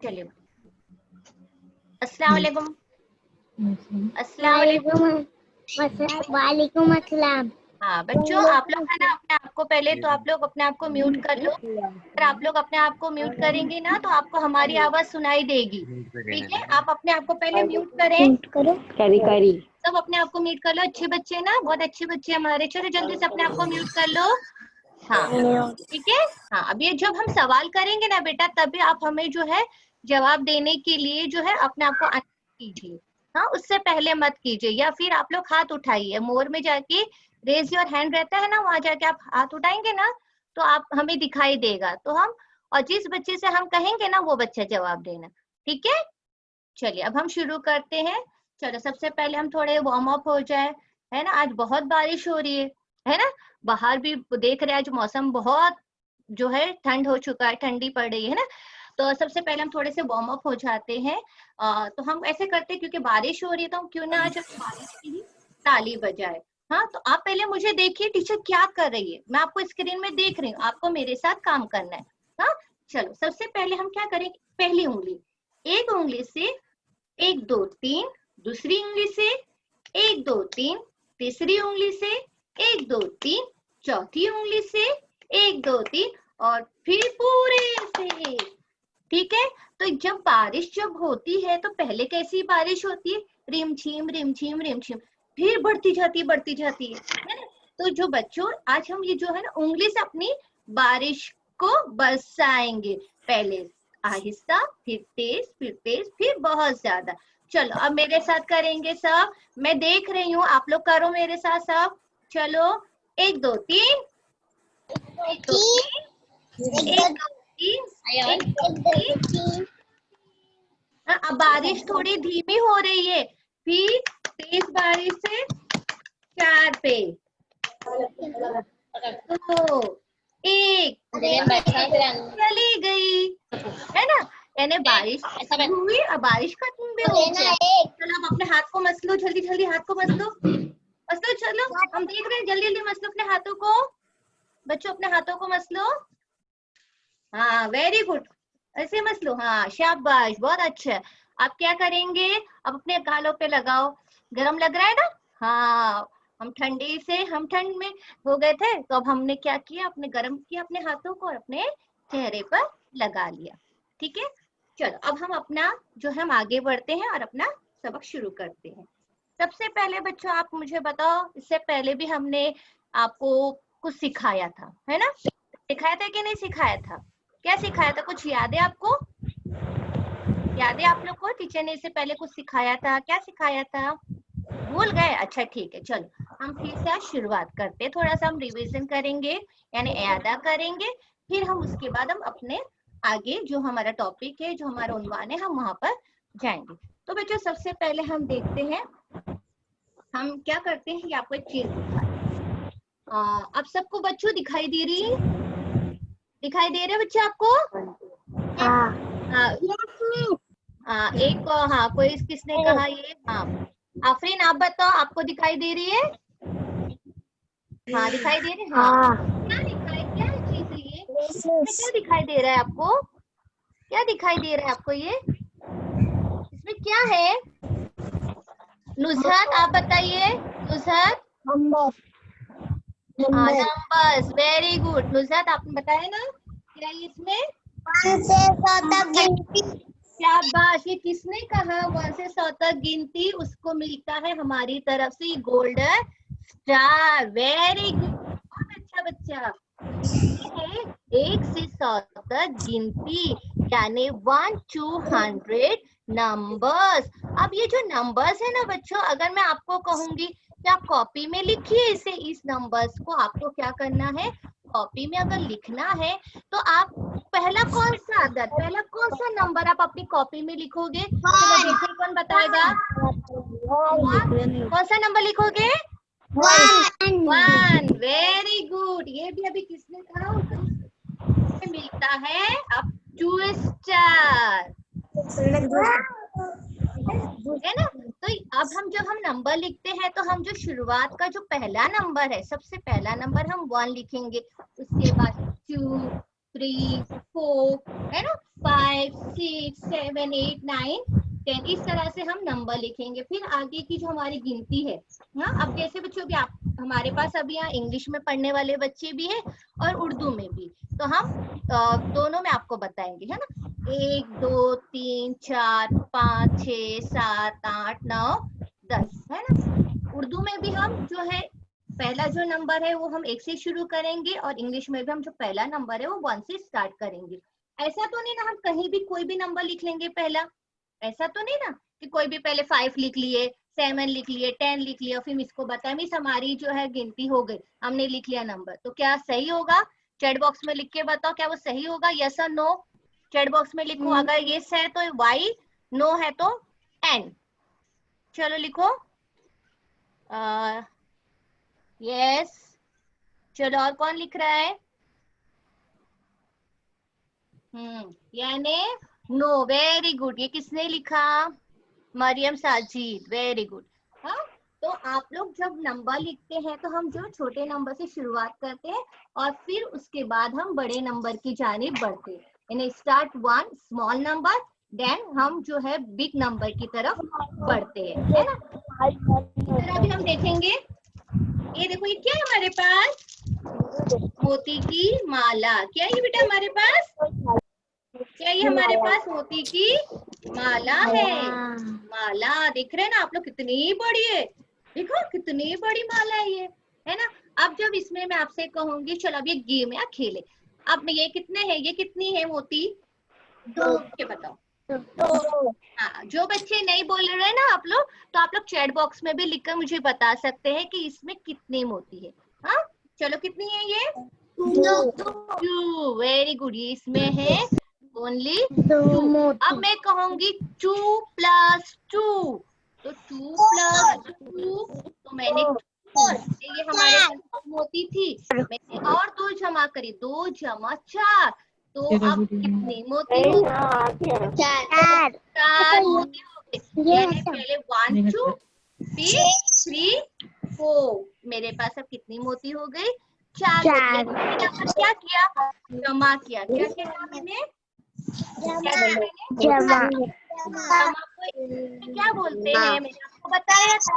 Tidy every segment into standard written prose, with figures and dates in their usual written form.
चलिए, अस्सलाम वालेकुम। अस्सलाम वालेकुम। वालेकुम अस्सलाम। हाँ बच्चों, आप लोग है ना अपने आप को पहले तो आप लोग अपने आप को म्यूट कर लो। अगर आप लोग अपने आप को म्यूट करेंगे ना तो आपको हमारी आवाज सुनाई देगी। ठीक है, आप अपने आप को पहले म्यूट करें। करो करी सब अपने आप को म्यूट कर लो। अच्छे बच्चे ना, बहुत अच्छे बच्चे हमारे। चलो जल्दी से अपने आप को म्यूट कर लो। हाँ ठीक है। हाँ, अब ये जब हम सवाल करेंगे ना बेटा, तभी आप हमें जो है जवाब देने के लिए जो है अपने आप को कीजिए। हाँ, उससे पहले मत कीजिए, या फिर आप लोग हाथ उठाइए। मोर में जाके रेज योर हैंड रहता है ना, वहां जाके आप हाथ उठाएंगे ना तो आप हमें दिखाई देगा, तो हम और जिस बच्चे से हम कहेंगे ना वो बच्चा जवाब देना। ठीक है, चलिए अब हम शुरू करते हैं। चलो सबसे पहले हम थोड़े वार्म अप हो जाए, है ना। आज बहुत बारिश हो रही है ना। बाहर भी देख रहे हैं आज मौसम बहुत जो है ठंड हो चुका है, ठंडी पड़ रही है ना। तो सबसे पहले हम थोड़े से वार्म अप हो जाते हैं। तो हम ऐसे करते हैं, क्योंकि बारिश हो रही है तो हम क्यों ना आज बारिश की ही ताली बजाए। हाँ, तो आप पहले मुझे देखिए टीचर क्या कर रही है। मैं आपको स्क्रीन में देख रही हूँ, आपको मेरे साथ काम करना है। हाँ, चलो सबसे पहले हम क्या करेंगे, पहली उंगली, एक उंगली से 1 2 3, दूसरी उंगली से 1 2 3, तीसरी उंगली से 1 2 3, चौथी उंगली से 1 2 3 और फिर पूरे से। ठीक है, तो जब बारिश जब होती है तो पहले कैसी बारिश होती है, रिमझिम रिमझिम रिमझिम, फिर बढ़ती जाती है ना। तो जो बच्चों आज हम ये जो है ना उंगली से अपनी बारिश को बरसाएंगे। पहले आहिस्ता, फिर तेज, फिर बहुत ज्यादा। चलो अब मेरे साथ करेंगे सब। मैं देख रही हूँ, आप लोग करो मेरे साथ सब। चलो 1 2 3, 1 2 3, 1 2 3, 1 2 3। अब बारिश थोड़ी धीमी हो रही है, फिर तेज बारिश से 4 पे, 2 1 चली गई, है ना। यानी बारिश हुई, अब बारिश खत्म भी हो गया। चलो अब अपने हाथ को मस लो, जल्दी जल्दी हाथ को मस लो, मस लो। चलो हम देख रहे हैं, जल्दी जल्दी मस लो अपने हाथों को। बच्चों अपने हाथों को मस लो। हाँ वेरी गुड, ऐसे मस लो। हाँ शाबाश, बहुत अच्छा है। आप क्या करेंगे, अब अपने गालों पे लगाओ। गरम लग रहा है ना। हाँ, हम ठंडी से हम ठंड में हो गए थे, तो अब हमने क्या किया, अपने गरम किया अपने हाथों को और अपने चेहरे पर लगा लिया। ठीक है, चलो अब हम अपना जो हम आगे बढ़ते हैं और अपना सबक शुरू करते हैं। सबसे पहले बच्चों आप मुझे बताओ, इससे पहले भी हमने आपको कुछ सिखाया था, है ना। सिखाया था कि नहीं सिखाया था, क्या सिखाया था, कुछ याद है आपको, याद है आप लोग को टीचर ने इससे पहले कुछ सिखाया था, क्या सिखाया था, भूल गए। अच्छा ठीक है, चलो हम फिर से आज शुरुआत करते हैं। थोड़ा सा हम रिवीजन करेंगे, यानी यादा करेंगे। फिर हम उसके बाद हम अपने आगे जो हमारा टॉपिक है, जो हमारा उन्वान है, हम वहां पर जाएंगे। तो बच्चों सबसे पहले हम देखते हैं, हम क्या करते हैं, आपको एक चीज दिखाते। अब सबको बच्चों दिखाई दे रही है, दिखाई दे रहे हैं बच्चे आपको। एक हाँ, कोई किसने कहा ये, हाँ आफरीन आप बताओ, आपको दिखाई दे रही है। हाँ दिखाई दे रही है। हाँ, क्या दिखाई, क्या चीज है ये, इसमें क्या दिखाई दे रहा है आपको, क्या दिखाई दे रहा है आपको, ये इसमें क्या है। नुजहत आप बताइए, नुजहत। हाँ नंबर्स, वेरी गुड नुजहत, आपने बताया ना क्या है इसमें, 1 से 100 तक गिनती। शाबाश, ये किसने कहा 1 से 100 तक गिनती, उसको मिलता है हमारी तरफ से गोल्डन स्टार। वेरी गुड, बहुत अच्छा बच्चा। 1 से 100 तक गिनती, यानी 1 to 100 नंबर्स। अब ये जो नंबर्स है ना बच्चों, अगर मैं आपको कहूंगी कि आप कॉपी में लिखिए इसे, इस नंबर्स को आपको क्या करना है, कॉपी में अगर लिखना है तो आप पहला कौन सा आदत, पहला कौन सा नंबर आप अपनी कॉपी में लिखोगे, चलो देखिए कौन बताएगा, कौन सा नंबर लिखोगे, 1। वेरी गुड, ये भी अभी किसने कहा, मिलता है अब 2 स्टार, है ना। तो अब हम जब हम नंबर लिखते हैं तो हम जो शुरुआत का जो पहला नंबर है, सबसे पहला नंबर हम 1 लिखेंगे, उसके बाद 2 3 4 है ना, 5 6 7 8 9 10, इस तरह से हम नंबर लिखेंगे। फिर आगे की जो हमारी गिनती है ना, अब जैसे बच्चों भी आप हमारे पास अभी यहाँ इंग्लिश में पढ़ने वाले बच्चे भी हैं और उर्दू में भी, तो हम दोनों में आपको बताएंगे, है ना। 1 2 3 4 5 6 7 8 9 10, है ना। उर्दू में भी हम जो है पहला जो नंबर है वो हम 1 से शुरू करेंगे और इंग्लिश में भी हम जो पहला नंबर है वो 1 से स्टार्ट करेंगे। ऐसा तो नहीं ना हम कहीं भी कोई भी नंबर लिख लेंगे पहला, ऐसा तो नहीं ना कि कोई भी पहले 5 लिख लिए, 7 लिख लिए, 10 लिख लिया, फिर इसको बताया मिस हमारी जो है गिनती हो गई, हमने लिख लिया नंबर। तो क्या सही होगा? चैट बॉक्स में लिख के बताओ क्या वो सही होगा, यस और नो। चैट बॉक्स में लिखो, अगर यस है तो वाई, नो है तो एन। चलो लिखो यस। चलो और कौन लिख रहा है? यानी नो, वेरी गुड। ये किसने लिखा? Mariam Sajid, very good. हाँ, तो आप लोग जब नंबर लिखते हैं तो हम जो छोटे नंबर से शुरुआत करते हैं और फिर उसके बाद हम बड़े नंबर की जानिब बढ़ते हैं, यानी start one small number, then हम जो है बिग नंबर की तरफ बढ़ते हैं, है ना। फिर अभी हम देखेंगे, ये देखो ये क्या है हमारे पास, मोती की माला। क्या है ये बेटा हमारे पास? क्या ये हमारे पास मोती की माला है? माला देख रहे हैं ना आप लोग, कितनी बड़ी है, देखो कितनी बड़ी माला है ये, है ना। अब जब इसमें मैं आपसे कहूंगी चलो अब ये गेम है खेले, अब ये कितने हैं, ये कितनी है मोती? 2 के बताओ। हाँ, जो बच्चे नहीं बोल रहे ना आप लोग, तो आप लोग चैट बॉक्स में भी लिखकर मुझे बता सकते हैं कि इसमें कितनी मोती है। हाँ चलो कितनी है ये? 2, वेरी गुड। ये इसमें है ओनली 2। अब मैं कहूंगी 2 + 2, तो 2 + 2, तो मैंने ये हमारे पास मोती थी, मैंने और 2 जमा करी, 2 + 4, तो अब कितनी मोती हो? 4 मोती हो गए। यानी पहले 1 2 फिर 3 4, मेरे पास अब कितनी मोती हो गई? 4 मोती। मैंने क्या किया? जमा किया। क्या किया मैंने? जमा को क्या बोलते हैं, मैंने आपको बताया था।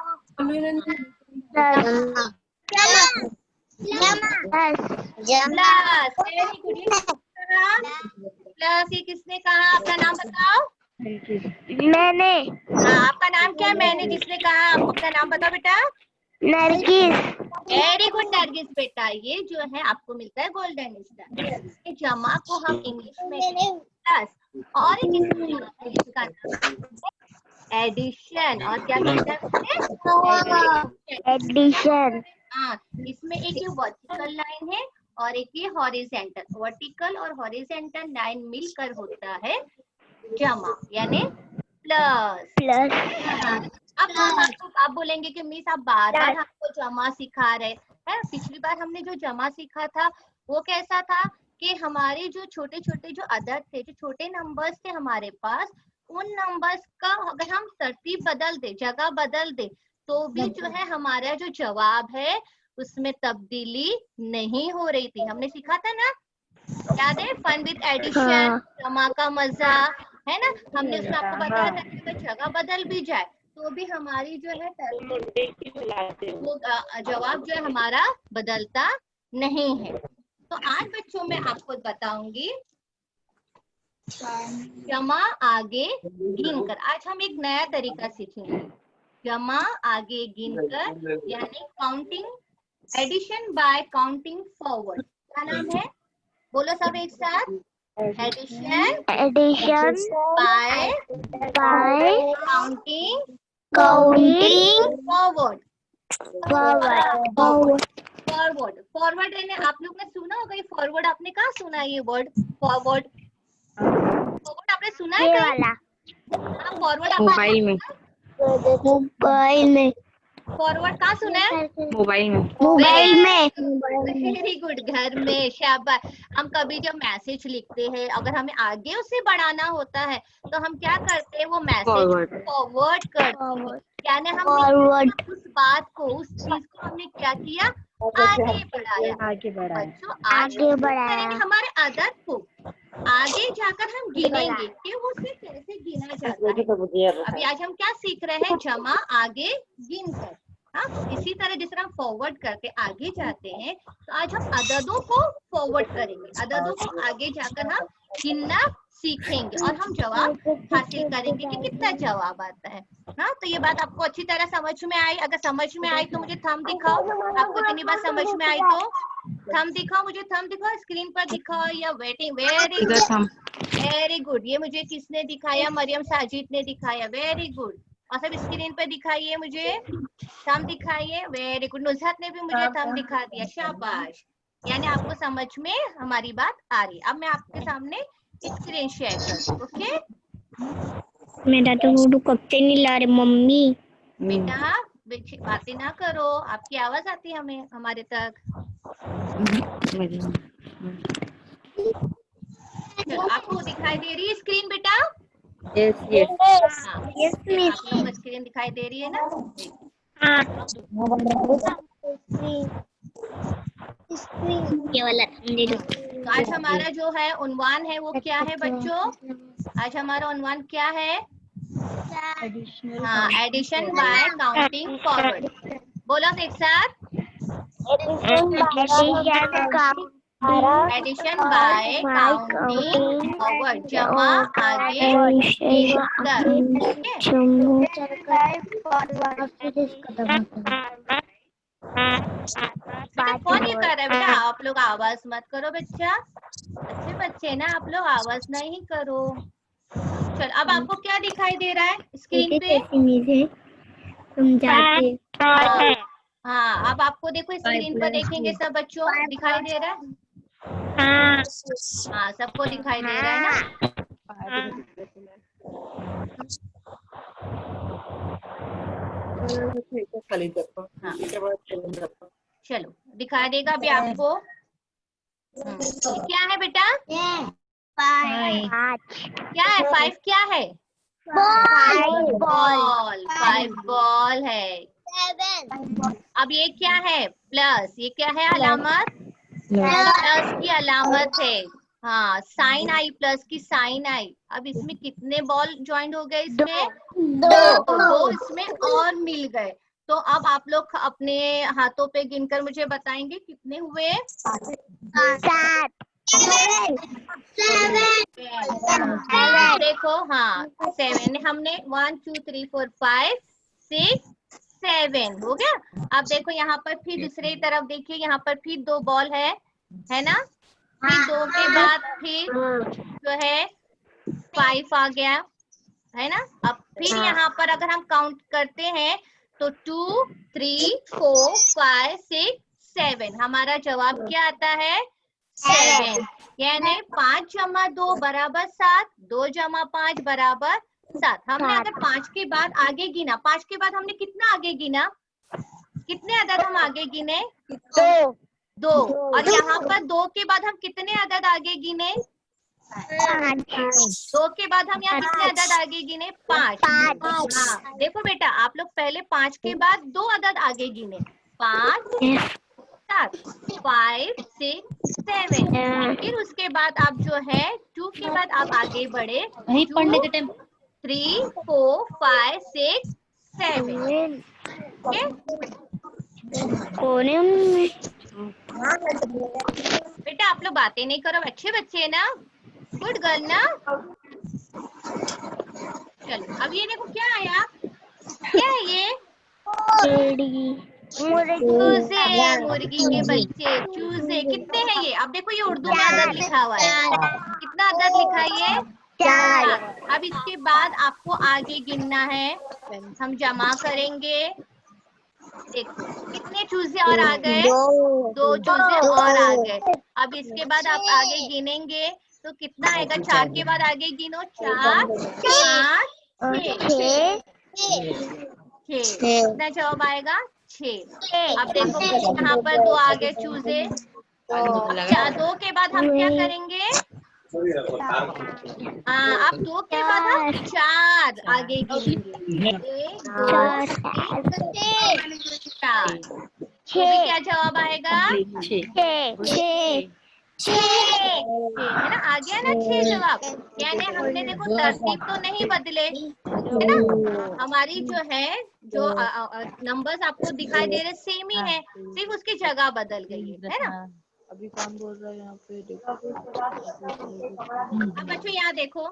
प्लस, ये किसने कहा? आपका नाम बताओ। मैंने। हाँ, आपका नाम क्या है? मैंने किसने कहा? आप अपना नाम बताओ बेटा। नरगिस। वेरी गुड नरगिस बेटा, ये जो है आपको मिलता है गोल्डन स्टार। जमा को हम इंग्लिश में प्लस, और इसका एडिशन, और क्या कहते हैं? एडिशन। हाँ, इसमें एक ये वर्टिकल लाइन है और एक ये हॉरिजेंटल। वर्टिकल और हॉरिजेंटल लाइन मिलकर होता है जमा, यानी प्लस। अब आप बोलेंगे कि मिस आप बार बार हमको जमा सिखा रहे हैं। पिछली बार हमने जो जमा सीखा था वो कैसा था कि हमारे जो छोटे छोटे जो अदद थे, जो छोटे नंबर्स थे हमारे पास, उन नंबर्स का अगर हम तरतीब बदल दे, जगह बदल दे, तो भी जो है हमारा जो जवाब है उसमें तब्दीली नहीं हो रही थी। हमने सीखा था ना, याद है? फन विद एडिशन, जमा का मजा, है ना। हमने उसमें आपको बताया था कि अगर जगह बदल भी जाए तो भी हमारी जो है वो जवाब जो है हमारा बदलता नहीं है। तो आज बच्चों में आपको बताऊंगी जमा आगे गिनकर। आज हम एक नया तरीका सीखेंगे, जमा आगे गिनकर, यानी counting, addition by counting forward. क्या नाम है? बोलो सब एक साथ। Addition by counting forward. Forward यानी आप लोग ने सुना होगा ये फॉरवर्ड, आपने कहाँ सुना है ये वर्ड फॉरवर्ड? फॉरवर्ड आपने सुना है कहीं? हाँ, फॉरवर्ड मोबाइल में। फॉरवर्ड कहाँ सुना है? मोबाइल में। वेरी गुड, घर में, शाबाश। हम कभी जब मैसेज लिखते हैं, अगर हमें आगे उसे बढ़ाना होता है तो हम क्या करते हैं? वो मैसेज फॉरवर्ड करते हैं। यानी हमने उस बात को, उस चीज को हमने क्या किया, आगे बढ़ाया। बच्चों आज हम करेंगे हमारे आदत को, आगे जाकर हम गिनेंगे कि उसे कैसे गिना जाता है। अभी आज हम क्या सीख रहे हैं, जमा आगे गिनकर। हाँ, इसी तरह जिस तरह हम फॉरवर्ड करके आगे जाते हैं, तो आज हम अददों को फॉरवर्ड करेंगे, अददों को आगे जाकर हम गिनना सीखेंगे और हम जवाब हासिल करेंगे कि कितना जवाब आता है। हाँ, तो ये बात आपको अच्छी तरह समझ में आई? अगर समझ में आई तो मुझे थंब दिखाओ। आपको इतनी बात समझ में आई तो थंब दिखाओ, मुझे थंब दिखाओ, स्क्रीन पर दिखाओ या waiting. Very good, very good. ये मुझे किसने दिखाया? मरियम साजिद ने दिखाया, वेरी गुड। और सब स्क्रीन पर दिखाइए, मुझे थंब दिखाइए, वेरी गुड। नुजहत ने भी मुझे थंब दिखा दिया, शाबाश। यानी आपको समझ में हमारी बात आ रही है। अब मैं आपके सामने स्क्रीन शेयर कर, ओके? मेरा तो फोटो कब से नहीं ला रहे मम्मी। बेटा बातें ना करो, आपकी आवाज आती है हमें, हमारे तक। चलो, आपको दिखाई दे रही है स्क्रीन बेटा? यस आप लोग को स्क्रीन दिखाई दे रही है ना? ये वाला दे दो। तो आज हमारा जो है उन्वान है वो क्या है बच्चों? आज हमारा उन्वान क्या है? हाँ, एडिशन बाय काउंटिंग फॉरवर्ड। बोलो तो एक साथ, एडिशन बाय काउंटिंग फॉरवर्ड, जमा आगे गिनकर। बेटा कौन ये कर रहा है? बेटा आप लोग आवाज मत करो, बच्चा, अच्छे बच्चे ना आप लोग, आवाज नहीं करो। चल, अब आपको क्या दिखाई दे रहा है स्क्रीन पे? हाँ, अब आपको देखो स्क्रीन पर देखेंगे सब बच्चों, दिखाई दे रहा है? हाँ, सबको दिखाई दे रहा है ना? चलो, दिखा देगा अभी आपको। क्या है बेटा? 5। क्या है 5? क्या है? बॉल। 5 बॉल है। अब ये क्या है? प्लस। ये क्या है अलामत? प्लस की अलामत है। हाँ, साइन आई, प्लस की साइन आई। अब इसमें कितने बॉल ज्वाइन हो गए? इसमें दो इसमें और मिल गए। तो अब आप लोग अपने हाथों पे गिनकर मुझे बताएंगे कितने हुए? 7। देखो, हाँ 7। हमने 1 2 3 4 5 6 7 हो गया। अब देखो यहाँ पर फिर दूसरी तरफ देखिए, यहाँ पर फिर 2 बॉल है ना? फिर 2 के बाद फिर जो है 5 आ गया, है ना? अब फिर यहाँ पर अगर हम काउंट करते हैं तो 2 3 4 5 6 7, हमारा जवाब क्या आता है? 7। यानी 5 जमा 2 बराबर 7, 2 जमा 5 बराबर 7। हमने अगर 5 के बाद आगे गिना, 5 के बाद हमने कितना आगे गिना? कितने अदद हम आगे गिने? 2। और यहाँ पर 2 के बाद हम कितने अदद आगे गिने? 2 के बाद हम यहाँ कितने अदद आगे गिने? 5। हाँ, देखो बेटा, आप लोग पहले 5 के बाद 2 अदद आगे गिने, 5 7 5 6 7। फिर उसके बाद आप जो है 2 के बाद आप आगे बढ़े, 2 3 4 5 6 7। बेटा आप लोग बातें नहीं करो, अच्छे बच्चे है ना, गुड गर्ल ना। चलो, अब ये देखो क्या आया? क्या है ये? चूजे, मुर्गी के बच्चे, चूजे। कितने हैं ये? अब देखो ये उर्दू में अदद लिखा हुआ है, कितना अदद लिखा है ये? 4। अब इसके बाद आपको आगे गिनना है, हम जमा करेंगे। देखो कितने चूजे और आ गए? 2 चूजे और आ गए। अब इसके बाद आप आगे गिनेंगे तो कितना आएगा? 4 के बाद आगे गिनो, 4 5 6। कितना जवाब आएगा? 6। अब देखो यहाँ पर 2 आ गए चूजे, 2 के बाद हम क्या करेंगे? हाँ, अब 2 के बाद हम 4 आगे गिनेंगे। 1 2 3 4। तो भी क्या जवाब आएगा? 6 है ना, आ गया ना 6 जवाब। यानी हमने देखो तरतीब तो नहीं बदले, है ना, हमारी जो है जो नंबर्स आपको दिखाई दे रहे सेम ही है, सिर्फ उसकी जगह बदल गई है ना। अभी कौन बोल रहा है यहाँ पे? देखो अब बच्चों यहाँ देखो,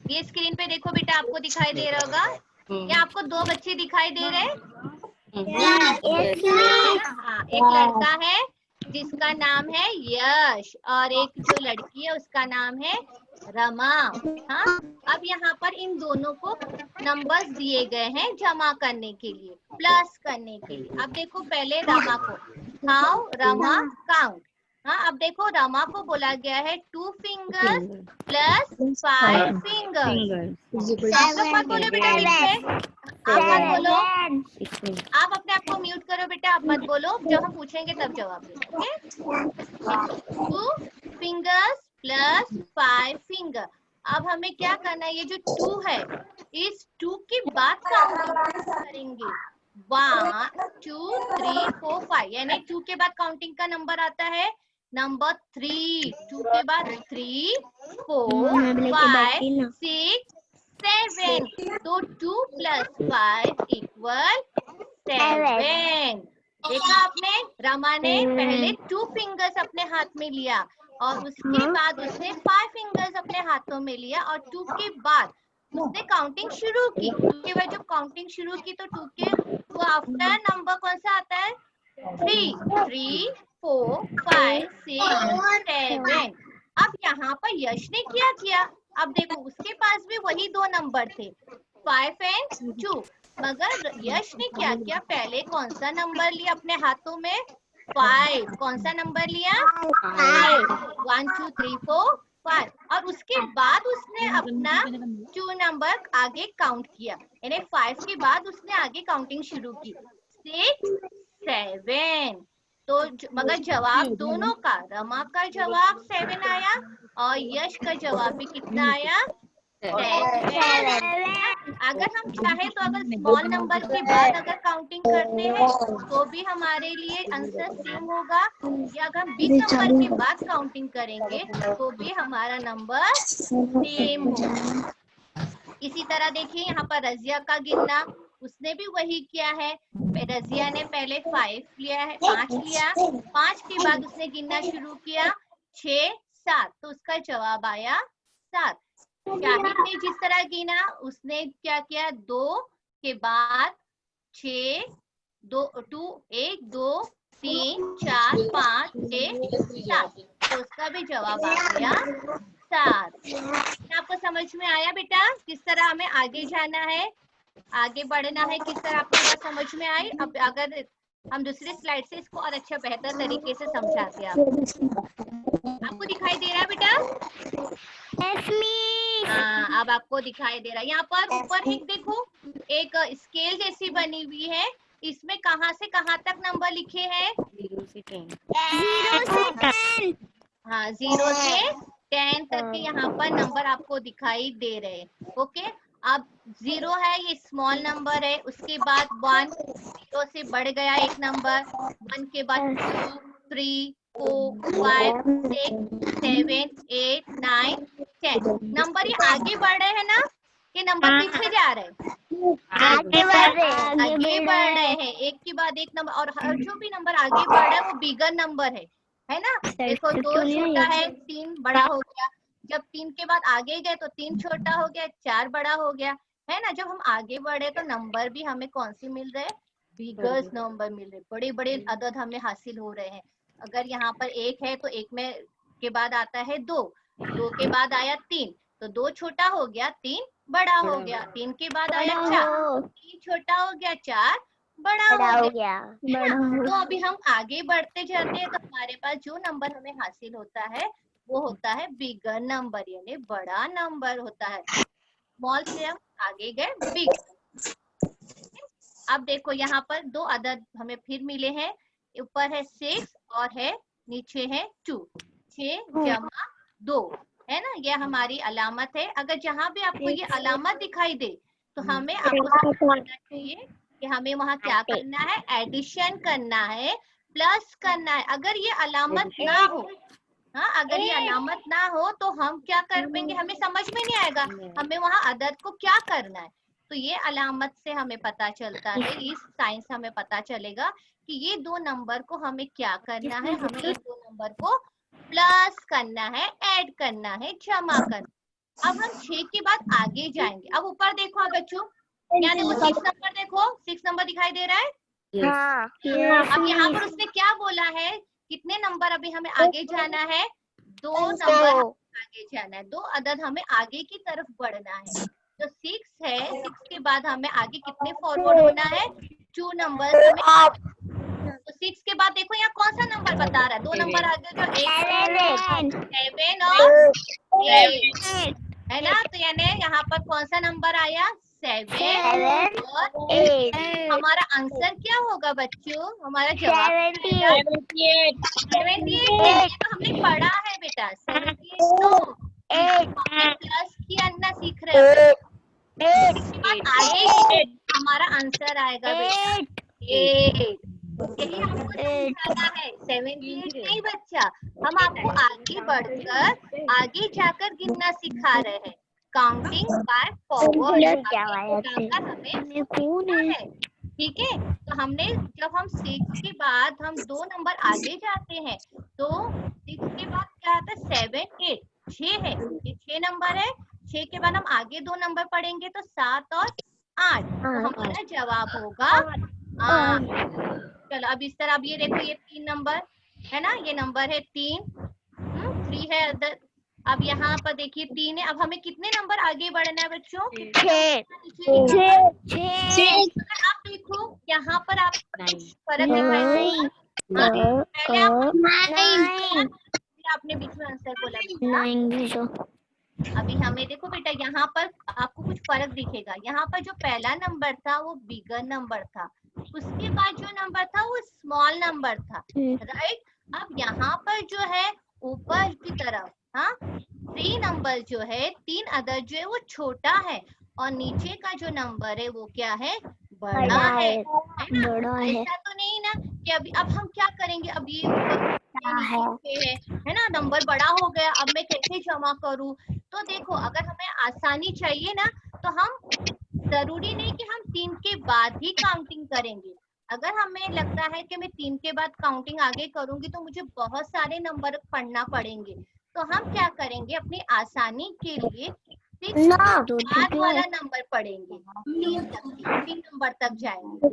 ये स्क्रीन पे देखो बेटा, आपको दिखाई दे रहा होगा, क्या आपको 2 बच्चे दिखाई दे रहे हैं? हाँ, एक लड़का है जिसका नाम है यश और एक जो लड़की है उसका नाम है रमा। हाँ, अब यहाँ पर इन दोनों को नंबर्स दिए गए हैं जमा करने के लिए, प्लस करने के लिए। अब देखो पहले रमा को, हाउ रमा काउंट। हाँ, अब देखो रमा को बोला गया है 2 फिंगर्स प्लस 5 फिंगर्स। आप लोग मत बोलो बेटा बीच में, आप मत बोलो, आप अपने आप को म्यूट करो बेटा, आप मत बोलो, जब हम पूछेंगे तब जवाब देना, ओके। 2 fingers plus 5 finger. अब हमें क्या करना है, ये जो 2 है इस 2 के बाद काउंटिंग करेंगे, 1 2 3 4 5, यानी 2 के बाद काउंटिंग का नंबर आता है नंबर 3। 2 के बाद 3 4 5 6 7। तो 2 + 5 = 7। देखा आपने, रमा ने पहले 2 फिंगर्स अपने हाथ में लिया और उसके बाद उसने 5 फिंगर्स अपने हाथों में लिया और 2 के बाद उसने काउंटिंग शुरू की। 2 के बाद जब काउंटिंग शुरू की तो 2 के आफ्टर नंबर कौन सा आता है? 3 3 4 5 6 7। अब यहाँ पर यश ने क्या किया, अब देखो उसके पास भी वही 2 नंबर थे 5 और 2, मगर यश ने क्या किया, पहले कौन सा नंबर लिया अपने हाथों में? 5। कौन सा नंबर लिया? 5। 1 2 3 4 5। और उसके बाद उसने अपना 2 नंबर आगे काउंट किया, यानी 5 के बाद उसने आगे काउंटिंग शुरू की 6 7। तो मगर जवाब दोनों का, रमा का जवाब 7 आया और यश का जवाब भी कितना आया? 7। अगर हम चाहे तो अगर स्मॉल नंबर के बाद अगर काउंटिंग करते हैं तो भी हमारे लिए आंसर सेम होगा, या अगर हम बिग नंबर के बाद काउंटिंग करेंगे तो भी हमारा नंबर सेम होगा। इसी तरह देखिए यहाँ पर रजिया का गिनना, उसने भी वही किया है। रजिया ने पहले 5 लिया है, 5 लिया, 5 के बाद उसने गिनना शुरू किया 6 7, तो उसका जवाब आया 7। शाहिद ने जिस तरह गिना उसने क्या किया, 2 के बाद 6 2 1 2 3 4 5 6 7, तो उसका भी जवाब आ गया 7। आपको समझ में आया बेटा किस तरह हमें आगे जाना है, आगे बढ़ना है, किस तरह आपको बात समझ में आई? अब अगर हम दूसरे स्लाइड से इसको और अच्छा बेहतर तरीके से समझाते हैं, आपको दिखाई दे रहा है बेटा? हाँ, अब आपको दिखाई दे रहा है। यहाँ पर ऊपर एक देखो, एक स्केल जैसी बनी हुई है, इसमें कहाँ से कहाँ तक नंबर लिखे हैं? 0 से 10। हाँ, 0 से 10 तक के यहाँ पर नंबर आपको दिखाई दे रहे हैं। ओके, अब 0 है, ये स्मॉल नंबर है, उसके बाद 1, 0 से बढ़ गया एक नंबर, 1 के बाद 2 3 4 5 6 7 8 9 10। नंबर ये आगे बढ़ रहे हैं ना, कि नंबर पीछे जा रहे हैं? आगे बढ़ रहे हैं, एक के बाद एक नंबर, और हर जो भी नंबर आगे बढ़ रहा है वो बिगर नंबर है ना। देखो 2 छोटा है, 3 बड़ा हो गया, जब 3 के बाद आगे गए तो 3 छोटा हो गया, 4 बड़ा हो गया, है ना। जब हम आगे बढ़े तो नंबर भी हमें कौन सी मिल रहे हैं? बिगर्स नंबर मिल रहे, बड़े बड़े अदद हमें हासिल हो रहे हैं। अगर यहाँ पर 1 है तो 1 में के बाद आता है 2, 2 के बाद आया 3, तो 2 छोटा हो गया, 3 बड़ा हो गया, 3 के बाद आया 4, 3 छोटा हो गया, 4 बड़ा हो गया। तो अभी हम आगे बढ़ते जाते हैं तो हमारे पास जो नंबर हमें हासिल होता है वो होता है बिगर नंबर, यानी बड़ा नंबर होता है। स्मॉल से हम आगे गए बिग। अब देखो यहाँ पर 2 अदद हमें फिर मिले हैं, ऊपर है 6 और है नीचे है 2, 6 जमा 2, है ना, ये हमारी अलामत है। अगर जहाँ भी आपको ये अलामत दिखाई दे तो हमें आपको समझना चाहिए कि हमें वहाँ क्या करना है, एडिशन करना है, प्लस करना है। अगर ये अलामत ना हो, हाँ, अगर ये अलामत ना हो तो हम क्या कर पाएंगे, हमें समझ में नहीं आएगा हमें वहाँ अदद को क्या करना है। तो ये अलामत से हमें पता चलता है, इस साइंस हमें पता चलेगा कि ये दो नंबर को हमें क्या करना है, हमें इन दो नंबर को प्लस करना है, ऐड करना है, जमा करना। अब हम 6 के बाद आगे जाएंगे। अब ऊपर देखो आप बच्चों, यहाँ देखो 6 नंबर, देखो 6 नंबर दिखाई दे रहा है। अब यहाँ पर उसने क्या बोला है, कितने नंबर अभी हमें आगे जाना है, 2 नंबर आगे जाना है, 2 अदद हमें आगे की तरफ बढ़ना है। तो 6 है, 6 के बाद हमें आगे कितने फॉरवर्ड होना है, 2 नंबर हमें। तो 6 के बाद देखो यहाँ कौन सा नंबर बता रहा है, 2 नंबर आगे जो 7 और 8 है ना। तो यानी यहाँ पर कौन सा नंबर आया, 7 और 8। हमारा आंसर क्या होगा बच्चों, हमारा जवाब 78। तो हमने पढ़ा है बेटा 78 प्लस किया सीख रहे हो। इसके बाद आगे हमारा आंसर आएगा बेटा 8। यही हमको समझाना है, 78 नहीं बच्चा, हम आपको आगे बढ़कर आगे जाकर गिनना सिखा रहे हैं, काउंटिंग बाय फॉरवर्ड हमें है। ठीक है, तो हमने जब हम 6 के बाद हम 2 नंबर आगे जाते हैं तो 6 के बाद क्या आता है, 7 8 6 है, ये 6 नंबर है। 6 के बाद हम आगे 2 नंबर पढ़ेंगे तो 7 और 8, तो हमारा जवाब होगा 8। चलो अब इस तरह, अब ये देखो ये 3 नंबर है ना, ये नंबर है 3, 3 है अदर। अब यहाँ पर देखिए 3 है, अब हमें कितने नंबर आगे बढ़ना है बच्चों, 6। आप देखो यहाँ पर आप फर्क दिखाई, पहले आपने बीच में आंसर बोला बेटा। अभी हमें देखो बेटा यहाँ पर आपको कुछ फर्क दिखेगा, यहाँ पर जो पहला नंबर था वो बिगर नंबर था, उसके बाद जो नंबर था वो स्मॉल नंबर था, राइट। अब यहाँ पर जो है ऊपर की तरफ, हाँ, 3 नंबर जो है, 3 अदर जो है वो छोटा है, और नीचे का जो नंबर है वो क्या है, बड़ा है ना। ऐसा तो नहीं ना कि अभी अब हम क्या करेंगे, अब ये है ना, नंबर बड़ा हो गया, अब मैं कैसे जमा करूं। तो देखो अगर हमें आसानी चाहिए ना तो हम, जरूरी नहीं कि हम 3 के बाद ही काउंटिंग करेंगे। अगर हमें लगता है कि मैं 3 के बाद काउंटिंग आगे करूंगी तो मुझे बहुत सारे नंबर पढ़ना पड़ेंगे, तो हम क्या करेंगे, अपनी आसानी के लिए 6 के बाद वाला नंबर पढ़ेंगे, 3 नंबर तक जाएंगे। अब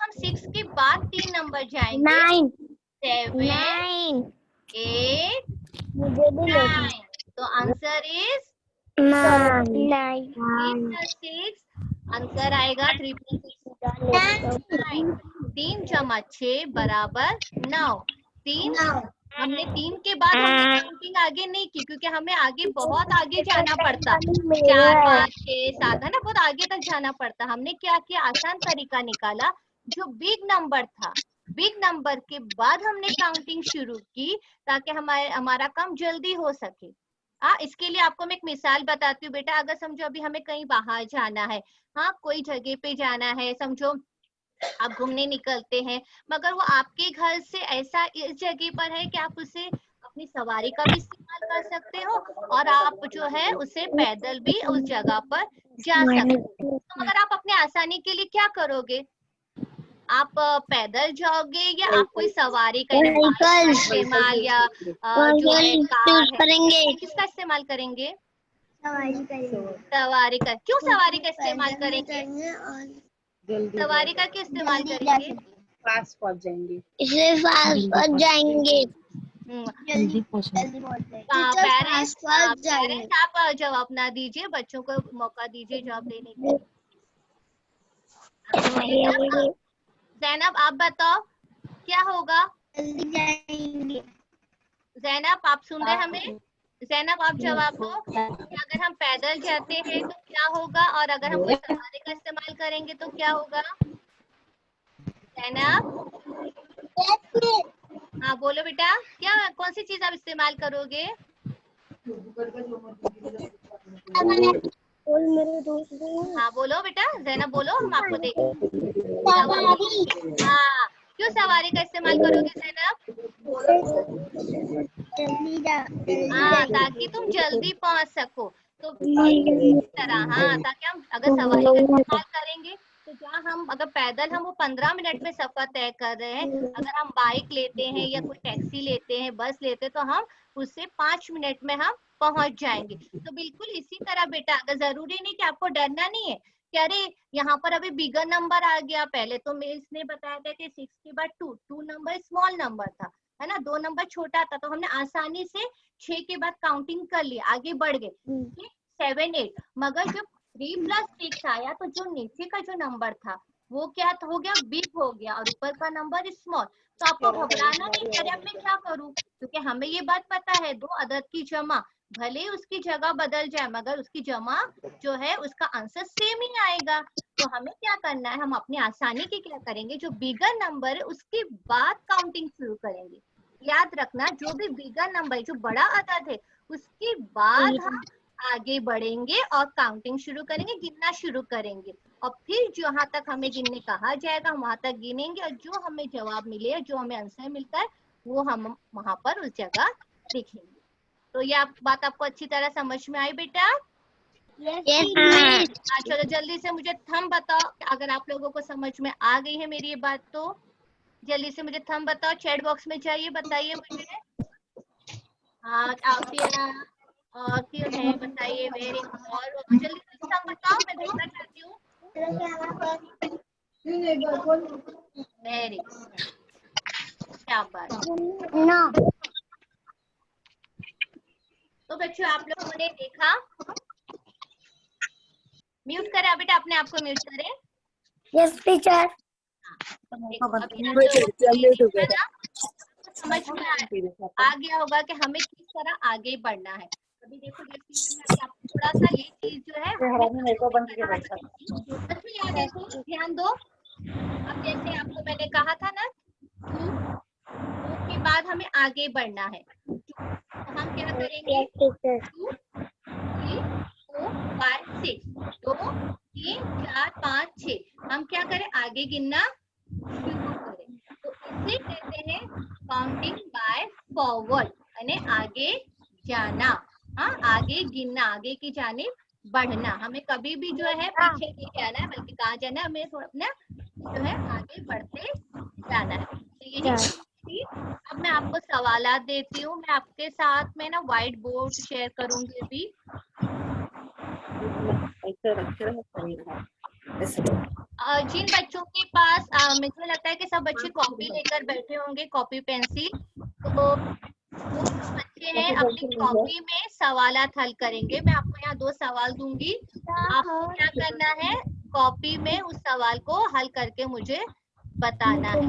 हम 6 के बाद 3 नंबर जाएंगे, 7 8 9। तो आंसर इज 3+6, आंसर आएगा 3+6 3 जमा 6 बराबर 9। 3 हमने 3 के बाद हमने काउंटिंग आगे नहीं की, क्योंकि हमें आगे बहुत आगे जाना पड़ता, 4 5 6 7 है ना, बहुत आगे तक जाना पड़ता। हमने क्या किया, आसान तरीका निकाला, जो बिग नंबर था, बिग नंबर के बाद हमने काउंटिंग शुरू की ताकि हमारा काम जल्दी हो सके। इसके लिए आपको मैं एक मिसाल बताती हूँ बेटा। अगर समझो अभी हमें कहीं बाहर जाना है, हाँ, कोई जगह पे जाना है, समझो आप घूमने निकलते हैं, मगर वो आपके घर से ऐसा इस जगह पर है कि आप उसे अपनी सवारी का भी इस्तेमाल कर सकते हो, और आप जो है उसे पैदल भी उस जगह पर जा सकते हो। तो मगर आप अपने आसानी के लिए क्या करोगे, आप पैदल जाओगे या आप कोई सवारी का इस्तेमाल, या जो है कार है, किसका इस्तेमाल करेंगे, सवारी का। क्यों सवारी का इस्तेमाल करेंगे, सवारी का क्यों इस्तेमाल करेंगे, फास्ट पहुंच जाएंगे, इससे फास्ट पहुंच जाएंगे, पेरेंट्स आप जवाब ना दीजिए, बच्चों को मौका दीजिए जवाब देने के। ज़ैनब आप बताओ क्या होगा, ज़ैनब आप सुन रहे हमें, ज़ैनब आप जवाब दो कि अगर हम पैदल जाते हैं तो क्या होगा, और अगर हम कोई सवारी का इस्तेमाल करेंगे तो क्या होगा। ज़ैनब हाँ बोलो बेटा, क्या कौन सी चीज आप इस्तेमाल करोगे? हाँ बोलो बेटा, ज़ैनब बोलो, हम आपको देख। हाँ, क्यों सवारी का इस्तेमाल करोगे ज़ैनब? हाँ, ताकि तुम जल्दी पहुंच सको। तो इस तरह, हाँ, ताकि हम अगर सवारी का इस्तेमाल करेंगे तो जहाँ हम अगर पैदल हम वो 15 मिनट में सफर तय कर रहे हैं, अगर हम बाइक लेते हैं या कोई टैक्सी लेते हैं, बस लेते हैं, तो हम उससे 5 मिनट में हम पहुंच जाएंगे। तो बिल्कुल इसी तरह बेटा, अगर जरूरी नहीं कि आपको डरना नहीं है कि अरे यहाँ पर अभी बिगर नंबर आ गया। पहले तो मैं इसने बताया था कि 6 के बाद 2 नंबर स्मॉल नंबर था, है ना, 2 नंबर छोटा था, तो हमने आसानी से 6 के बाद काउंटिंग कर ली, आगे बढ़ गए 7 8। मगर जब 3 + 6 आया तो जो नीचे का जो नंबर था वो क्या हो गया, बिग हो गया, और ऊपर का नंबर स्मॉल। तो आपको घबराना नहीं, अरे अब मैं क्या करूं, क्योंकि हमें ये बात पता है 2 अदद की जमा भले ही उसकी जगह बदल जाए मगर उसकी जमा जो है उसका आंसर सेम ही आएगा। तो हमें क्या करना है, हम अपनी आसानी की क्या करेंगे, जो बिगर नंबर है उसके बाद काउंटिंग शुरू करेंगे। याद रखना, जो भी बिगर नंबर है, जो बड़ा अदद है, उसके बाद हम आगे बढ़ेंगे और काउंटिंग शुरू करेंगे, गिनना शुरू करेंगे, और फिर जहां तक हमें गिनने कहा जाएगा हम वहां तक गिनेंगे, और जो हमें जवाब मिले, जो हमें आंसर मिलता है, वो हम वहां पर उस जगह लिखेंगे। तो ये बात आपको अच्छी तरह समझ में आई बेटा? चलो जल्दी से मुझे थंब बताओ अगर आप लोगों को समझ में आ गई है मेरी ये बात, तो जल्दी से मुझे थंब बताओ, चैट बॉक्स में जाइए, बताइए मुझे। हाँ आफिया और क्यों है, बताइए। वेरी गुड, जल्दी से थंब बताओ, मैं देखना चाहती हूँ। वेरी गुड, क्या बात। तो बच्चों आप लोगों ने देखा, म्यूट करें बेटा, अपने आप को म्यूट करें। Yes teacher. समझ में आ गया होगा कि हमें किस तरह आगे बढ़ना है। अभी देखो जैसे आपको थोड़ा सा ये चीज जो है ध्यान दो। अब जैसे आपको मैंने कहा था ना, 2 के बाद हमें आगे बढ़ना है, तो हम क्या करेंगे, 2 3 4 5 6, 2 3 4 5 6, हम क्या करें, आगे गिनना शुरू करें। तो इसे कहते हैं काउंटिंग बाय फॉरवर्ड, यानी आगे जाना। हाँ, आगे गिनना, आगे की जानिब बढ़ना। हमें कभी भी जो है पीछे नहीं जाना है, बल्कि कहाँ जाना है, हमें थोड़ा अपना जो है आगे बढ़ते जाना है। तो यही, अब मैं आपको सवालात देती हूँ। मैं आपके साथ में ना व्हाइट बोर्ड शेयर करूंगी अभी। जिन बच्चों के पास मुझे लगता है कि सब बच्चे कॉपी लेकर बैठे होंगे, कॉपी पेंसिल, तो वो जो बच्चे हैं अपनी कॉपी में सवालात हल करेंगे। मैं आपको यहाँ 2 सवाल दूंगी, आपको क्या करना है, कॉपी में उस सवाल को हल करके मुझे बताना है।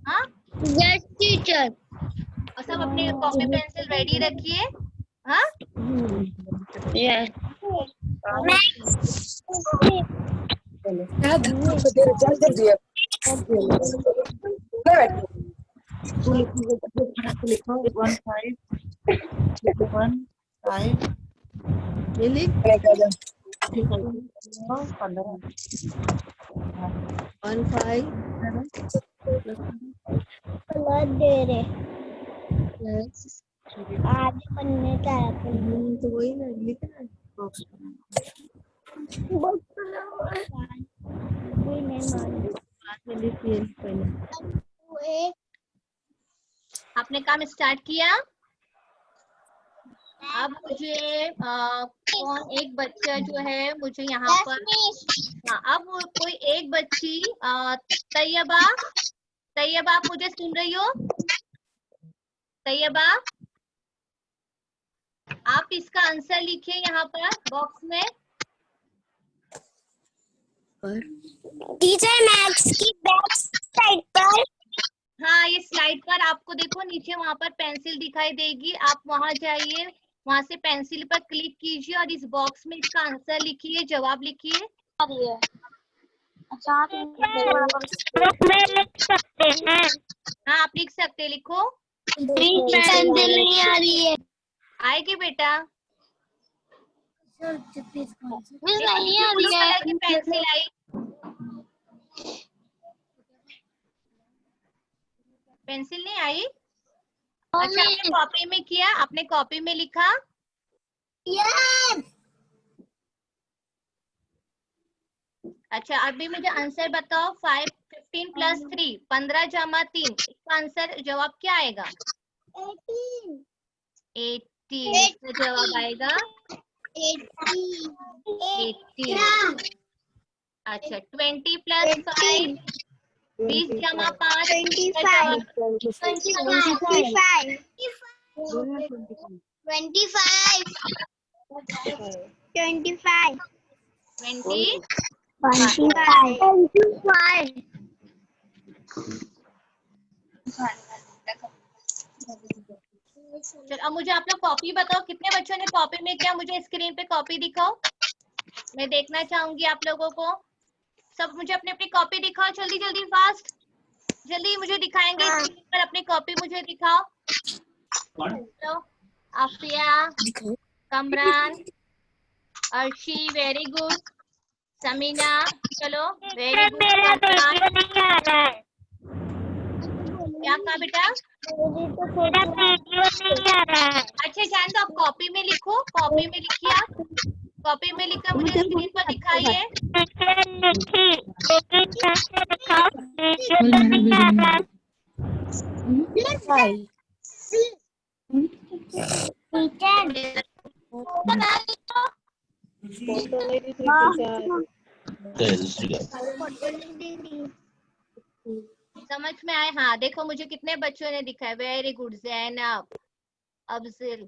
हाँ यस टीचर। और सब अपने कॉपी पेंसिल रेडी रखिए। हाँ यस। दे रहे आज बनने का है, तो वही ना लिखना है। आपने काम स्टार्ट किया। अब मुझे कौन एक बच्चा जो है मुझे यहाँ पर, हाँ अब कोई एक बच्ची, तैयबा, तैयबा आप मुझे सुन रही हो? तैयबा आप इसका आंसर लिखिए यहाँ पर बॉक्स में। टीचर मैथ्स की बैक साइड पर, हाँ ये स्लाइड पर आपको देखो नीचे वहां पर पेंसिल दिखाई देगी, आप वहां जाइए, वहां से पेंसिल पर क्लिक कीजिए और इस बॉक्स में इसका आंसर लिखिए, जवाब लिखिए। में लिख सकते हैं। हाँ आप लिख सकते हैं, लिखो। पेंसिल नहीं आ रही है। आएगी बेटा। मिस नहीं आ रही है। की पेंसिल आई। पेंसिल नहीं आई। अच्छा आपने कॉपी में किया, आपने कॉपी में लिखा। यस। अच्छा अभी मुझे आंसर बताओ। 15 + 3 15 जमा 3, इसका आंसर जवाब क्या आएगा? 18। इसका जवाब आएगा 18। अच्छा 20 + 5 20 जमा 5, इसका जवाब 25। चलो अब मुझे आप लोग कॉपी बताओ, कितने बच्चों ने कॉपी में किया? मुझे स्क्रीन पे कॉपी दिखाओ, मैं देखना चाहूंगी आप लोगों को। सब मुझे अपनी अपनी कॉपी दिखाओ, जल्दी जल्दी फास्ट, जल्दी मुझे दिखाएंगे स्क्रीन पर अपनी कॉपी मुझे दिखाओ। चलो आफिया, कमरान, अर्शी वेरी गुड, समीना चलो वेरी गुड, कमरान क्या कहा बेटा? अच्छा जान तो आप कॉपी में लिखो, कॉपी में लिखिए, आप कॉपी में लिखकर मुझे स्क्रीन पर दिखाइए। समझ में आए? हाँ देखो मुझे कितने बच्चों ने दिखाया। Very good Zainab, Afzal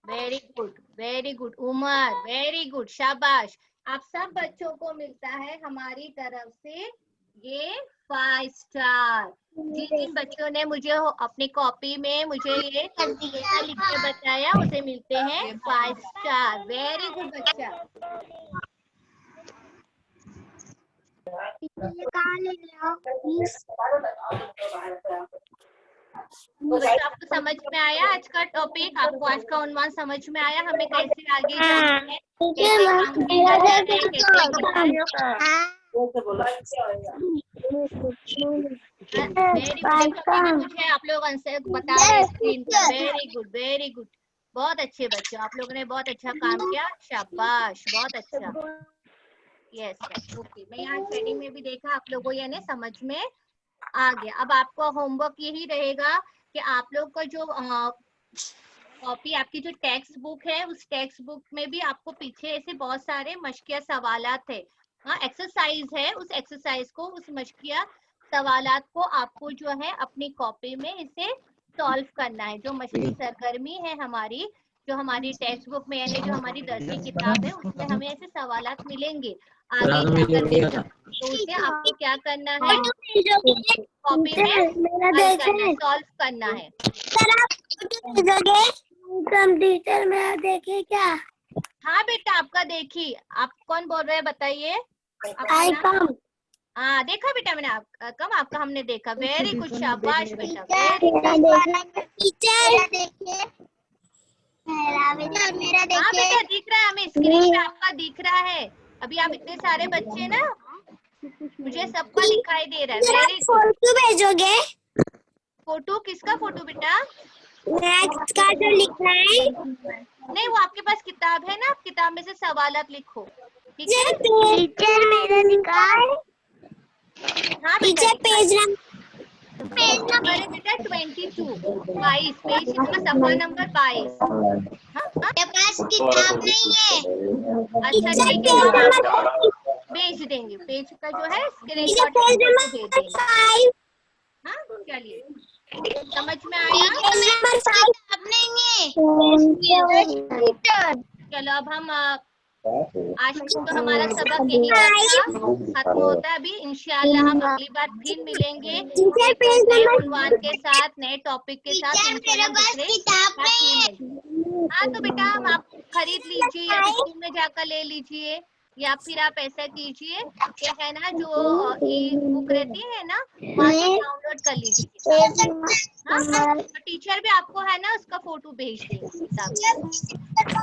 very good, very good Umar very good, शाबाश। आप सब बच्चों को मिलता है हमारी तरफ से ये 5 स्टार। जिन जिन बच्चों ने मुझे अपनी कॉपी में मुझे ये लिख के बताया उसे मिलते हैं 5 स्टार। वेरी गुड बच्चा। तो आपको समझ में आया आज का टॉपिक? आपको आज का उन्वान समझ में आया? हमें कैसे आगे जाना है, कैसे काम किया जाना है, कैसे मुझे आप लोग आंसर बता रहे हैं स्क्रीन पर। वेरी गुड, वेरी गुड, बहुत अच्छे बच्चों, आप लोगों ने बहुत अच्छा काम किया, शाबाश, बहुत अच्छा। यस ओके, मैं यहाँ शेडिंग में भी देखा आप लोगों यानी समझ में आ गया। अब आपका होमवर्क यही रहेगा कि आप लोग का जो कॉपी, आपकी जो टेक्स्ट बुक है, उस टेक्स्ट बुक में भी आपको पीछे ऐसे बहुत सारे मशकिया सवालात है, हाँ एक्सरसाइज है, उस एक्सरसाइज को, उस मशकिया सवालात को आपको जो है अपनी कॉपी में इसे सॉल्व करना है। जो मशकी सरगर्मी है हमारी, जो हमारी टेक्स्ट बुक में यानी जो हमारी दर्सी किताब है, उसमें हमें ऐसे सवालात मिलेंगे आगे जाकर के, तो उसे आपको क्या करना है, कॉपी में हल करना, सॉल्व करना है। कंप्यूटर में देखे क्या? हाँ बेटा आपका देखी। आप कौन बोल रहे हैं बताइए? हाँ देखा बेटा मैंने, कम आपका हमने देखा। वेरी गुड, शाबाश बेटा, वेरी गुड। हाँ बेटा दिख रहा है हमें, स्क्रीन पे आपका दिख रहा है। अभी आप इतने सारे बच्चे ना, मुझे सबका दिखाई दे रहा है। Very good. फोटो भेजोगे? फोटो किसका फोटो बेटा? नेक्स्ट का जो लिखना है। नहीं वो आपके पास किताब है ना, आप किताब में से सवालात लिखो, ठीक है? टीचर मेरा लिखा है। हाँ टीचर पेज नंबर है बेटा 22 पेज, इसका सफा नंबर 22। मेरे पास किताब नहीं है। अच्छा ठीक है, भेज देंगे, पेज का जो है स्क्रीनशॉट भेज देंगे। हाँ चलिए, समझ में आया? चलो अब हम आज तो हमारा सबक यही खत्म होता है। अभी इंशाल्लाह हम अगली बार फिर मिलेंगे नए उन्वान के साथ, नए टॉपिक के साथ इंशाल्लाह। हाँ तो बेटा आप खरीद लीजिए या स्कूल में जाकर ले लीजिए। या फिर आप ऐसा कीजिए कि है ना जो ई बुक रहती है ना वहाँ से डाउनलोड कर लीजिए किताब। हाँ, तो टीचर भी आपको है ना उसका फोटो भेज देंगे किताब का।